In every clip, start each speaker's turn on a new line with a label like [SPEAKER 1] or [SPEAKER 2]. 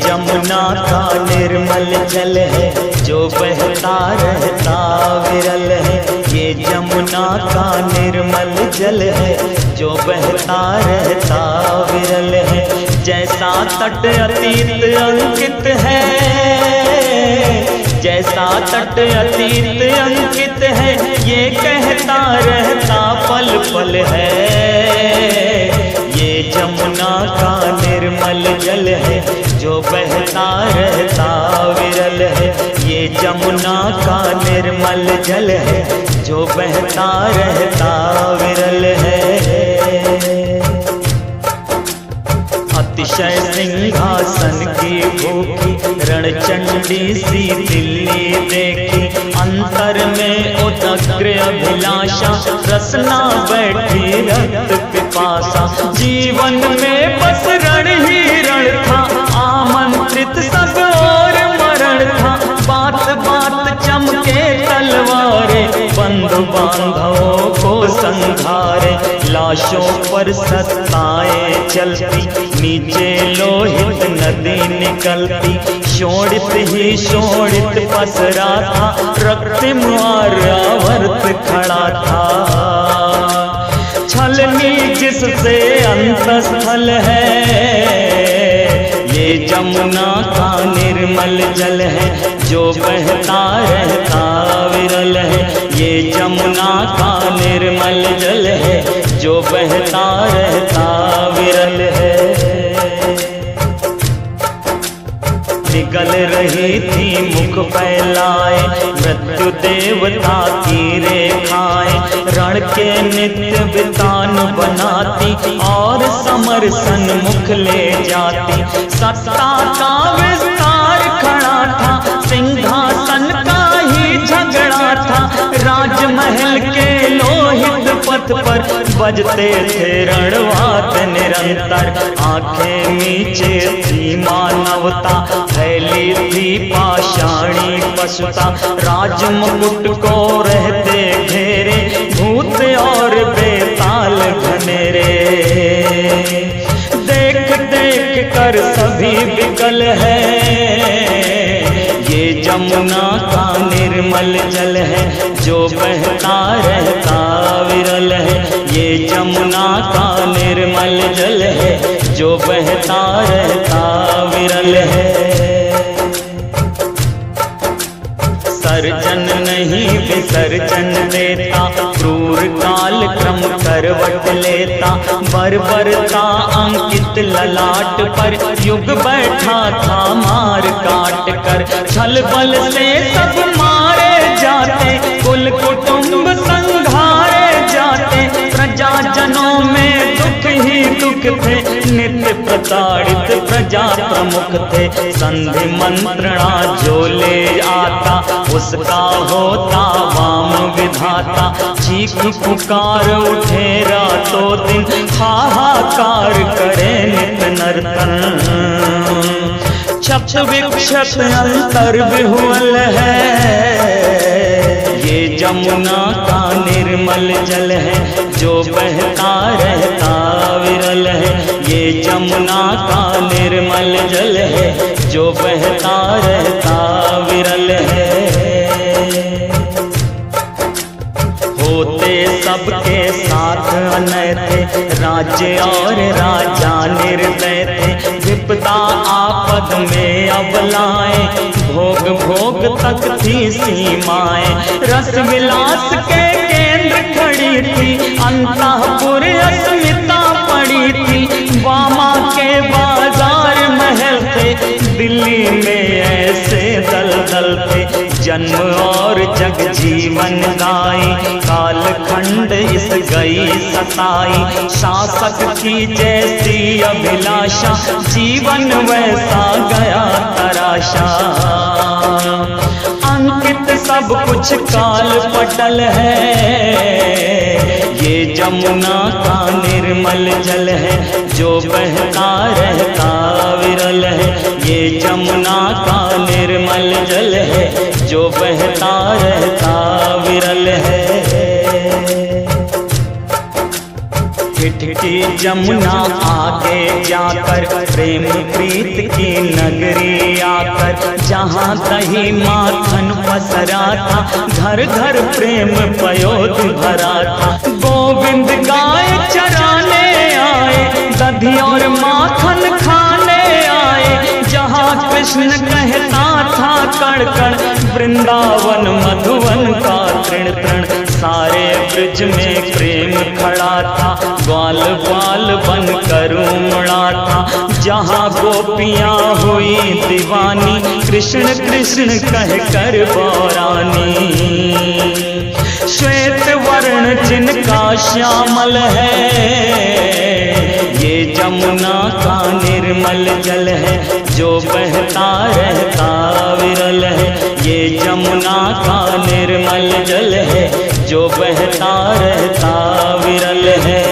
[SPEAKER 1] यमुना का निर्मल जल है जो बहता रहता विरल है। ये यमुना का निर्मल जल है जो बहता रहता विरल है। जैसा तट अतीत अंकित है, जैसा तट अतीत अंकित है, ये कहता रहता पल पल है। ये यमुना का निर्मल जल है जो बहता रहता विरल है। ये यमुना का निर्मल जल है जो बहता रहता विरल है। अतिशय सिंहासन की भूखी रणचंडी सी दिल्ली देखी, अंतर में उदग्र अभिलाषा, रसना बैठी रक्त पिपासा। जीवन में बस रण ही रण था, आमंत्रित सब और मरण था। बात बात चमके तलवारे, बंधु बांधवों को संघारे। लाशों पर सत्ताएं चलती, नीचे लोहित नदी निकलती। शोणित ही शोणित पसरा था, रक्तिम आर्यावर्त खड़ा था। छलनी जिससे अंतस्थल है, ये यमुना का निर्मल जल है जो बहता रहता विरल है। ये यमुना का निर्मल जल है जो बहता रहता विरल है। निकल रही थी मुख फैलाए, मृत्यु देवता की रेखाएं। रण के नित्य वितान बनाती और समर सन्मुख ले जाती। सत्ता का विस्तार खड़ा था, सिंहासन का ही झगड़ा था। राजमहल के लोहित पथ पर बजते थे रणवाद निरंतर। आंखें नीचे थी मानवता, फैली थी पाषाणी पशुता। राजमुकुट को रहते घेरे, भूत और बेताल घनेरे। देख देख कर सभी विकल है, ये यमुना का निर्मल जल है जो बहता रहता विरल है। ये यमुना का निर्मल जल है जो बहता रहता विरल है। सर्जन नहीं विसर्जन देता, क्रूर काल क्रम करवट लेता। बर्बरता अंकित ललाट पर, युग बैठा था मार काट कर। छल बल से सब मारे जाते, कुल कुटुंब संघारे जाते। प्रजाजनों में दुख ही दुख थे, नित्य प्रताड़ित प्रजा प्रमुख थे। संधि मंत्रणा जो ले आता, उसका होता वाम विधाता। चीख पुकार उठे रातों दिन, हाहाकार करे नित नर्तन। क्षत विक्षत अंतर विहुल है, ये यमुना का निर्मल जल है जो बहता रहता विरल है। ये यमुना का निर्मल जल है जो बहता रहता विरल है। होते सबके साथ अनय थे, राज्य और राजा निर्दय थे। विपदा आपद में अबलाएं, भोग भोग तक थी सीमाएं। रस विलास के केंद्र खड़ी थी, अंतःपुर अस्मिता पड़ी थी। वामा के बाजार महल थे, दिल्ली में ऐसे दलदल थे। जन्म और जग जीवन गाई, कालखंड इस गई सताई। शासक की जैसी अभिलाषा, जीवन वैसा गया तराशा। अंकित सब कुछ काल पटल है। ये जमुना का निर्मल जल है जो बहता रहता विरल है। ये जमुना का निर्मल जल है जो बहता रहता विरल है। ठिठकी जमुना आगे जाकर प्रेम प्रीत की नगरी आकर, जहाँ दही माखन पसरा था घर घर प्रेम पयोध भरा था। गोविंद गाय चराने आए, दधी और माखन खाने आए, जहाँ कृष्ण कहता था कण कण वृंदावन मधुवन का तृण तृण। सारे ब्रज में प्रेम खड़ा था, ग्वाल बाल बन कर उमड़ा था। जहाँ गोपियाँ हुई दीवानी, कृष्ण कृष्ण कह कर बौरानी। श्वेत वर्ण जिनका श्यामल है, ये जमुना का निर्मल जल है जो बहता रहता विरल है। ये जमुना का निर्मल जल है जो बहता रहता विरल है।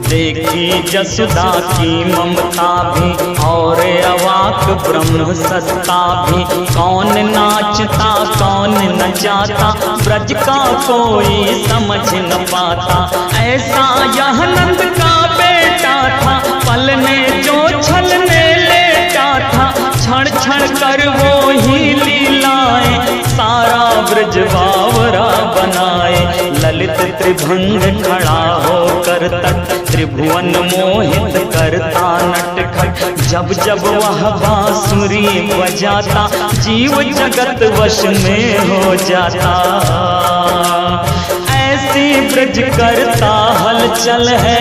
[SPEAKER 1] देखी जसुदा की ममता भी और अवाक ब्रह्म सत्ता भी। कौन नाचता कौन नचाता, ब्रज का कोई समझ न पाता। ऐसा यह नंद का बेटा था, पलने जो छलने लेटा था। क्षण क्षण कर वो ही लीलाएं, सारा ब्रज बावरा बनाए। ललित त्रिभंग खड़ा होकर तक त्रिभुवन मोहित करता नटखट। जब जब वह बांसुरी बजाता, जीव जगत वश में हो जाता। ऐसी ब्रज करता हलचल है,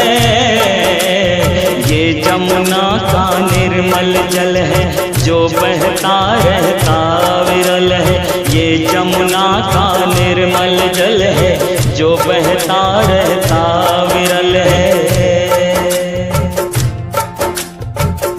[SPEAKER 1] ये जमुना का निर्मल जल है जो बहता रहता विरल है। ये जमुना का निर्मल जल है जो बहता रहता विरल है।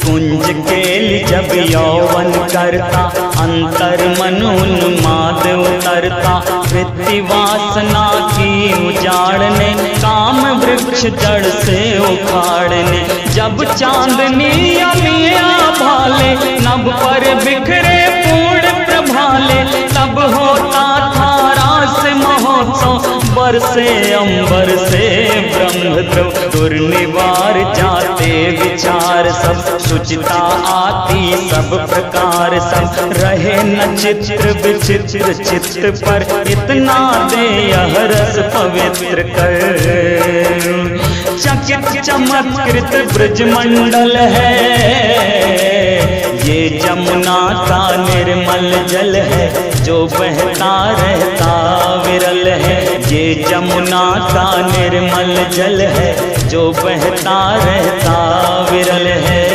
[SPEAKER 1] कुंज केल जब यौवन करता, अंतर मन उन्माद उतरता। वृत्ति वासना की उजाड़ने, काम वृक्ष जड़ से उखाड़ने। जब चांदनी अमियाँ भाले, नभ पर बिखरे पूर्ण प्रभाले। तब होता था रास महोत्सव, बरसे अंबर से ब्रह्मद्रव। दुर्निवार जाते विचार सब, सुचिता आती सब प्रकार सब। रहे न चित्र विचित्र चित्त पर, इतना दे यह रस पवित्र कर। चकित चमत्कृत ब्रज मंडल है, ये जमुना का निर्मल जल है जो बहता रहता विरल है। ये जमुना का निर्मल जल है जो बहता रहता विरल है।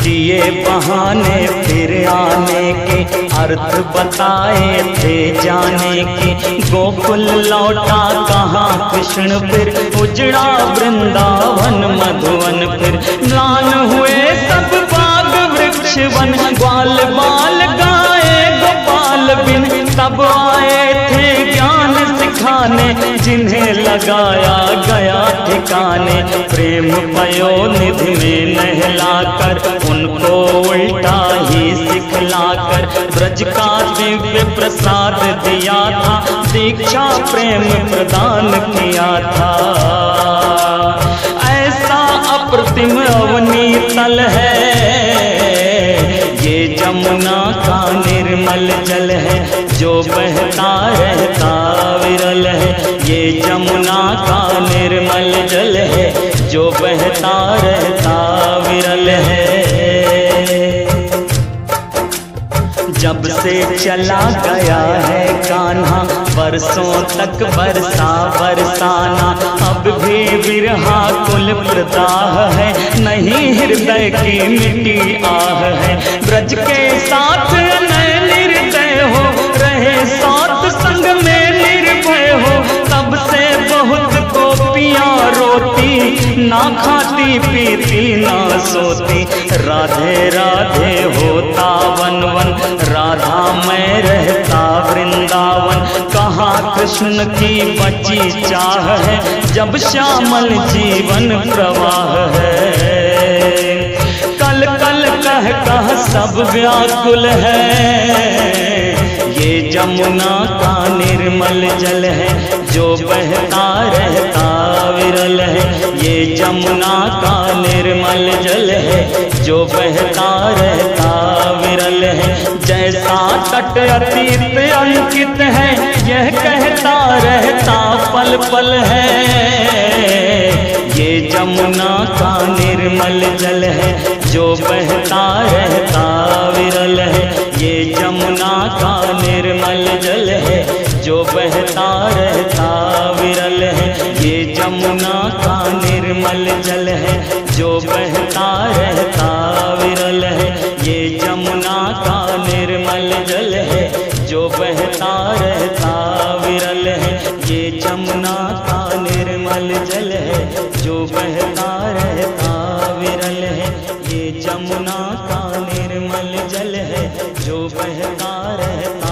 [SPEAKER 1] किए बहाने फिर आने के, अर्थ बताए थे जाने के। गोकुल लौटा कहाँ कृष्ण फिर, उजड़ा वृंदावन मधुवन फिर। म्लान हुए सब बाग वृक्ष वन, ग्वाल बाल गाए गोपाल बिन। तब आए थे ज्ञान सिखाने, जिन्हें लगाया गया ठिकाने। प्रेम पयोनिधि में नहलाकर, उनको उल्टा ही सिखलाकर। ब्रज का दिव्य प्रसाद दिया था, दीक्षा प्रेम प्रदान किया था। ऐसा अप्रतिम अवनी तल है, ये जमुना का निर्मल जल है जो बहता रहता विरल है। ये जमुना का निर्मल जल है जो बहता रहता विरल है। जब से चला गया है कान्हा, बरसों तक बरसा बरसाना। अब भी विरहा कुल प्रदाह है, नहीं हृदय की मिट्टी आह है। ब्रज के साथ नए निर्दय हो, रहे साथ संग में निर्भय हो। तब से बहुत गोपियाँ रोती, ना खाती पीती ना सोती, राधे राधे होता वन वन, राधा मैं रहता वृंदावन। कहाँ कृष्ण की बची चाह है, जब श्यामल जीवन प्रवाह है। कल कल कह सब व्याकुल है, ये जमुना का निर्मल जल है, जो बहता रहता विरल है। ये जमुना का निर्मल जल है, जो बहता रहता विरल है। जैसा तट अतीत अंकित है, यह कहता रहता पल पल है। ये जमुना का निर्मल जल है, जो बहता रहता विरल है। ये जमुना का निर्मल जल है, जो बहता रहता विरल है। ये जमुना का निर्मल जल है, जो बहता रहता विरल है। ये जमुना का निर्मल जल है, जो बहता रहता विरल है। ये जमुना का निर्मल जल है, जो बहता रहता विरल है। ये जमुना का निर्मल जल है, जो बहता रहता